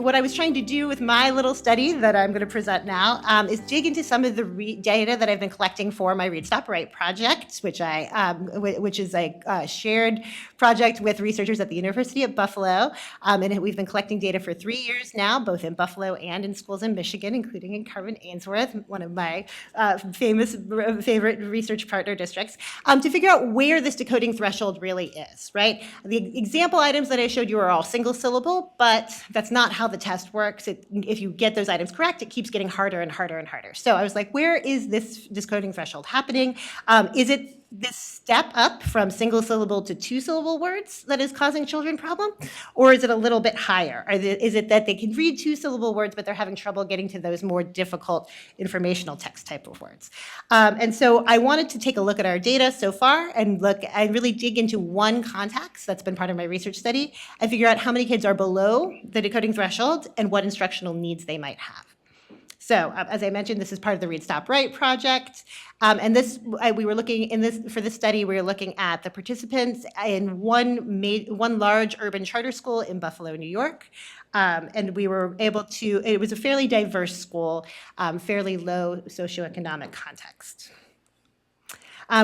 what I was trying to do with my little study that I'm going to present now is dig into some of the data that I've been collecting for my Read, Stop, Write project, which is a shared project with researchers at the University of Buffalo. And we've been collecting data for 3 years now, both in Buffalo and in schools in Michigan, including in Carman-Ainsworth, one of my favorite research partner districts, to figure out where this decoding threshold really is, right? The example items that I showed you are all single syllable, but that's not how the test works. If you get those items correct, it keeps getting harder and harder and harder. So I was like, where is this decoding threshold happening? Is it this step up from single syllable to 2 syllable words that is causing children problem? Or is it a little bit higher? Is it that they can read 2 syllable words, but they're having trouble getting to those more difficult informational text type of words? And so I wanted to take a look at our data so far and really dig into one context that's been part of my research study and figure out how many kids are below the decoding threshold and what instructional needs they might have. So as I mentioned, this is part of the Read, Stop, Write project. And we were looking for this study, we were looking at the participants in one large urban charter school in Buffalo, New York. And we were able to, it was a fairly diverse school, fairly low socioeconomic context.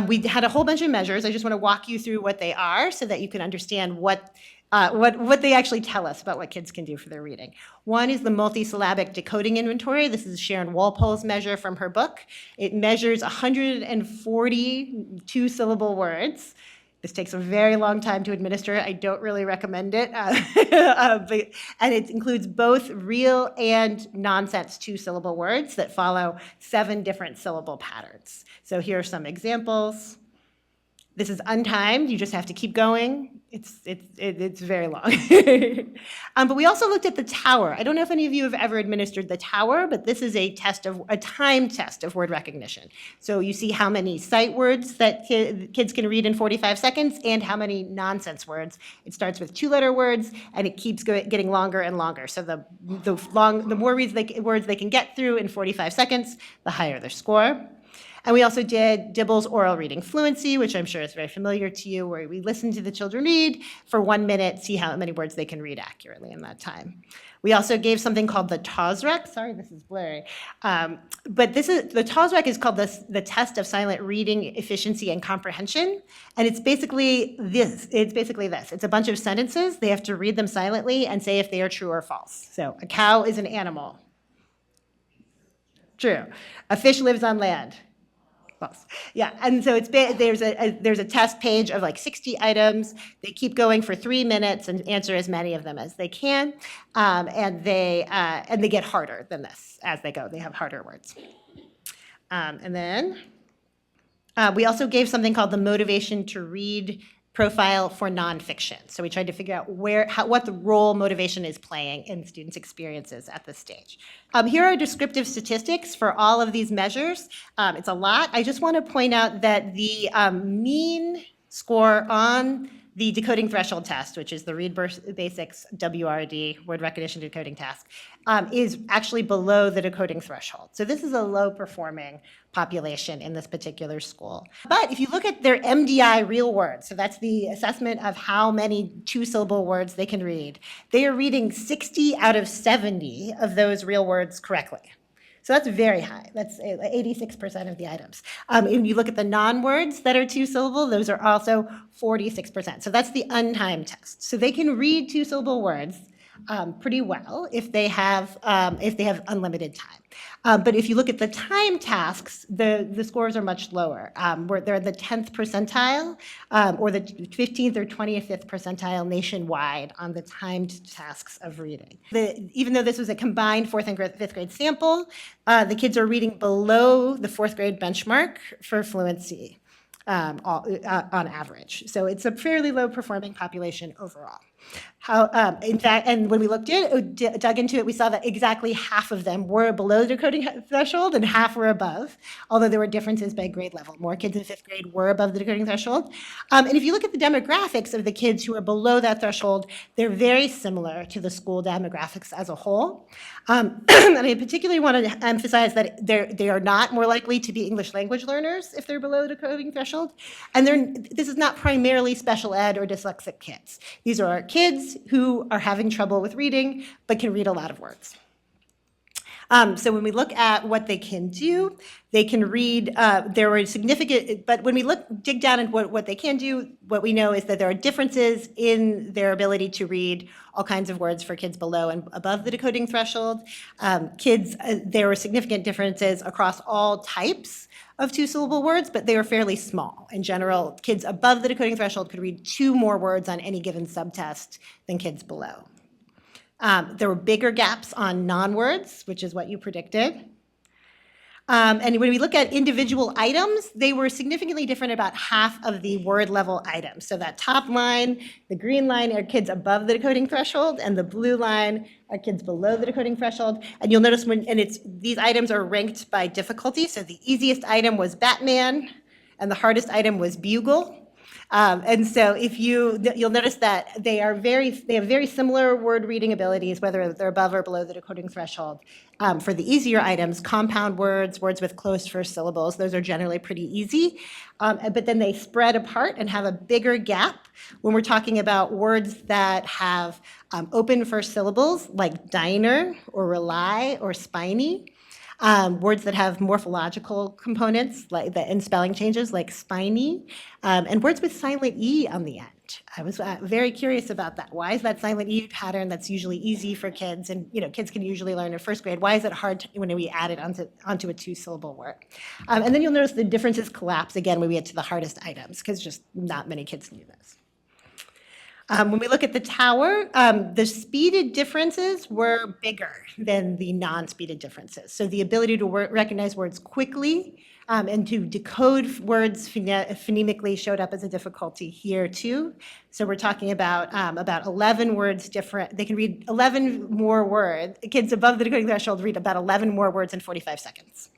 We had a whole bunch of measures. I just want to walk you through what they are so that you can understand what they actually tell us about what kids can do for their reading. One is the multisyllabic decoding inventory. This is Sharon Walpole's measure from her book. It measures 140 two-syllable words. This takes a very long time to administer. I don't really recommend it. And it includes both real and nonsense 2-syllable words that follow 7 different syllable patterns. So here are some examples. This is untimed. You just have to keep going. It's very long. But we also looked at the tower. I don't know if any of you have ever administered the tower, but this is a time test of word recognition. So you see how many sight words that kids can read in 45 seconds and how many nonsense words. It starts with 2-letter words and it keeps getting longer and longer. So the more words they can get through in 45 seconds, the higher their score. And we also did Dibble's oral reading fluency, which I'm sure is very familiar to you, where we listen to the children read for 1 minute, see how many words they can read accurately in that time. We also gave something called the TOSREC. Sorry, this is blurry. But the TOSREC is called the Test of Silent Reading Efficiency and Comprehension. And it's basically this. It's a bunch of sentences. They have to read them silently and say if they are true or false. So a cow is an animal. True. A fish lives on land. Yeah, and so there's a test page of like 60 items. They keep going for 3 minutes and answer as many of them as they can, and they get harder than this as they go. They have harder words, and then we also gave something called the motivation to read profile for nonfiction. So we tried to figure out what the role motivation is playing in students' experiences at this stage. Here are descriptive statistics for all of these measures. It's a lot. I just want to point out that the mean score on the decoding threshold test, which is the Read Basics WRD, word recognition decoding task, is actually below the decoding threshold. So this is a low performing population in this particular school. But if you look at their MDI real words, so that's the assessment of how many 2-syllable words they can read, they are reading 60 out of 70 of those real words correctly. So that's very high. That's 86% of the items. When you look at the non-words that are 2-syllable, those are also 46%. So that's the untimed test. So they can read 2-syllable words pretty well if they have unlimited time. But if you look at the time tasks, the scores are much lower. Where they're the 10th percentile or the 15th or 25th percentile nationwide on the timed tasks of reading. Even though this was a combined 4th and 5th grade sample, the kids are reading below the 4th grade benchmark for fluency on average. So it's a fairly low performing population overall. In fact, and when we dug into it, we saw that exactly half of them were below the decoding threshold and half were above, although there were differences by grade level. More kids in 5th grade were above the decoding threshold. And if you look at the demographics of the kids who are below that threshold, they're very similar to the school demographics as a whole. And I particularly want to emphasize that they are not more likely to be English language learners if they're below the decoding threshold. And this is not primarily special ed or dyslexic kids. These are kids who are having trouble with reading but can read a lot of words. So when we look at what they can do, they can read, there were significant, but when we dig down into what they can do, what we know is that there are differences in their ability to read all kinds of words for kids below and above the decoding threshold. There were significant differences across all types of two-syllable words, but they were fairly small. In general, kids above the decoding threshold could read 2 more words on any given subtest than kids below. There were bigger gaps on non-words, which is what you predicted. And when we look at individual items, they were significantly different about half of the word level items. So that top line, the green line are kids above the decoding threshold, and the blue line are kids below the decoding threshold. And you'll notice these items are ranked by difficulty. So the easiest item was Batman, and the hardest item was Bugle. And so you'll notice that they have very similar word reading abilities, whether they're above or below the decoding threshold. For the easier items, compound words, words with closed first syllables, those are generally pretty easy. But then they spread apart and have a bigger gap when we're talking about words that have open first syllables, like diner or rely or spiny. Words that have morphological components and spelling changes like spiny, and words with silent E on the end. I was very curious about that. Why is that silent E pattern that's usually easy for kids, and kids can usually learn in first grade, why is it hard when we add it onto a 2-syllable word? And then you'll notice the differences collapse again when we get to the hardest items, because just not many kids knew this. When we look at the tower, the speeded differences were bigger than the non-speeded differences. So the ability to recognize words quickly and to decode words phonemically showed up as a difficulty here too. So we're talking about 11 words different. They can read 11 more words. Kids above the decoding threshold read about 11 more words in 45 seconds.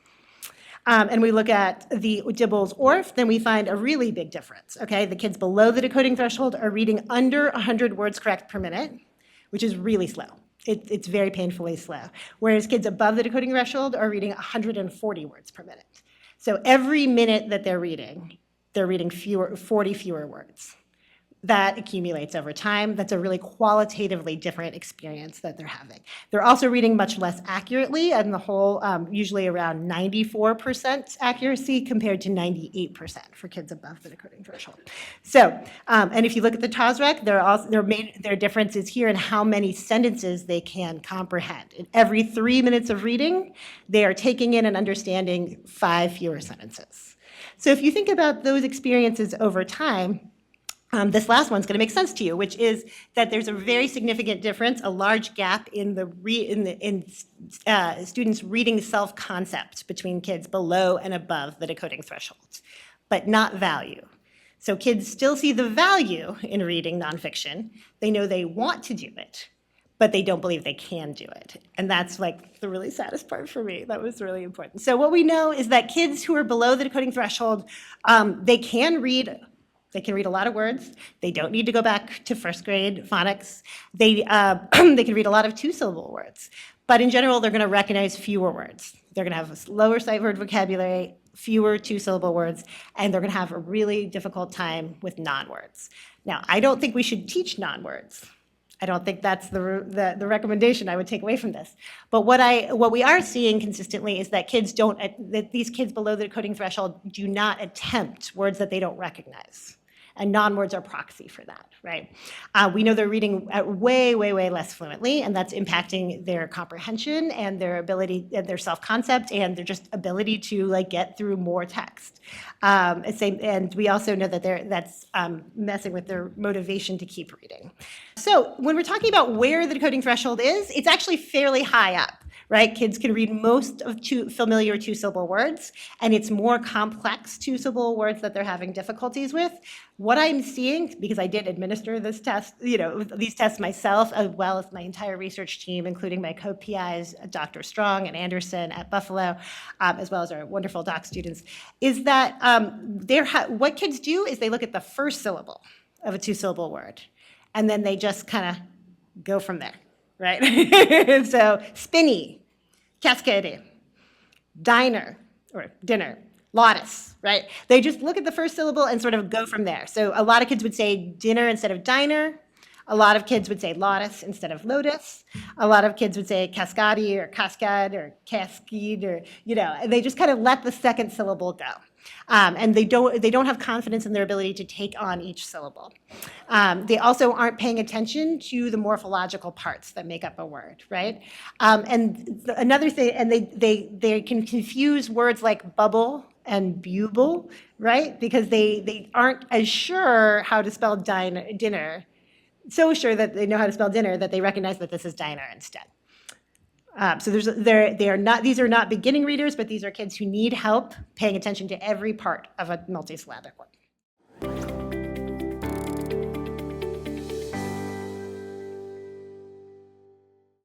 And we look at the Dibbles Orff, then we find a really big difference, okay? The kids below the decoding threshold are reading under 100 words correct per minute, which is really slow. It's very painfully slow. Whereas kids above the decoding threshold are reading 140 words per minute. So every minute that they're reading 40 fewer words. That accumulates over time. That's a really qualitatively different experience that they're having. They're also reading much less accurately, and the whole usually around 94% accuracy compared to 98% for kids above the decoding threshold. So, and if you look at the TOSREC, their difference is here in how many sentences they can comprehend. In every 3 minutes of reading, they are taking in and understanding 5 fewer sentences. So if you think about those experiences over time, this last one's going to make sense to you, which is that there's a very significant difference, a large gap in students' reading self-concept between kids below and above the decoding threshold, but not value. So kids still see the value in reading nonfiction. They know they want to do it, but they don't believe they can do it. And that's like the really saddest part for me. That was really important. So what we know is that kids who are below the decoding threshold, they can read a lot of words. They don't need to go back to first grade phonics. They can read a lot of 2-syllable words. But in general, they're going to recognize fewer words. They're going to have a lower sight word vocabulary, fewer 2-syllable words, and they're going to have a really difficult time with non-words. Now, I don't think we should teach non-words. I don't think that's the recommendation I would take away from this. But what we are seeing consistently is that these kids below the decoding threshold do not attempt words that they don't recognize. And non-words are proxy for that, right? We know they're reading way, way, way less fluently, and that's impacting their comprehension and their ability, and their self-concept, and their just ability to get through more text. And we also know that that's messing with their motivation to keep reading. So when we're talking about where the decoding threshold is, it's actually fairly high up. Right? Kids can read most of familiar 2-syllable words, and it's more complex 2-syllable words that they're having difficulties with. What I'm seeing, because I did administer this test, these tests myself, as well as my entire research team, including my co-PIs, Dr. Strong and Anderson at Buffalo, as well as our wonderful doc students, is that what kids do is they look at the first syllable of a 2-syllable word, and then they just kind of go from there. Right? So spinny, cascade, diner, or dinner, lattice, right? They just look at the first syllable and sort of go from there. So a lot of kids would say dinner instead of diner. A lot of kids would say lotus instead of lotus. A lot of kids would say cascade or cascade or cascade or, and they just kind of let the second syllable go. And they don't have confidence in their ability to take on each syllable. They also aren't paying attention to the morphological parts that make up a word, right? Another thing, and they can confuse words like bubble and bugle, right? Because they aren't as sure how to spell dinner, so sure that they know how to spell dinner that they recognize that this is diner instead. So these are not beginning readers, but these are kids who need help paying attention to every part of a multisyllabic word.